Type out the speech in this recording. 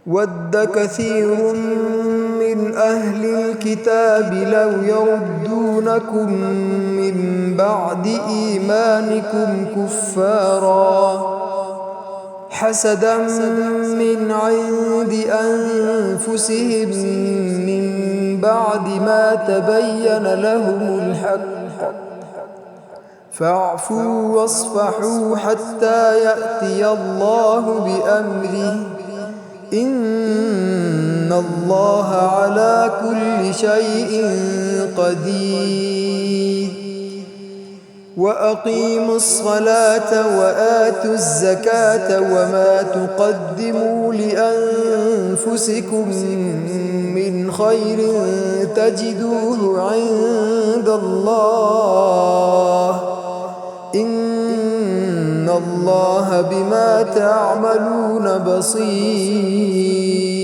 وَدَّ كَثِيرٌ مِّنْ أَهْلِ الْكِتَابِ لَوْ يَرُدُّونَكُم مِّن بَعْدِ إِيمَانِكُمْ كُفَّارًا حَسَدًا مِّنْ عِندِ أَنفُسِهِم مِّن بَعْدِ مَا تَبَيَّنَ لَهُمُ الْحَقُّ فَاعْفُوا وَاصْفَحُوا حَتَّىٰ يَأْتِيَ اللَّهُ بِأَمْرِهِ إِنَّ اللَّهَ عَلَىٰ كُلِّ شَيْءٍ قَدِيرٌ وَأَقِيمُوا الصَّلَاةَ وَآتُوا الزَّكَاةَ وَمَا تُقَدِّمُوا لِأَنفُسِكُم مِّنْ خَيْرٍ تَجِدُوهُ عِندَ اللَّهِ إِنَّ اللَّهَ بِمَا تَعْمَلُونَ بَصِيرٌ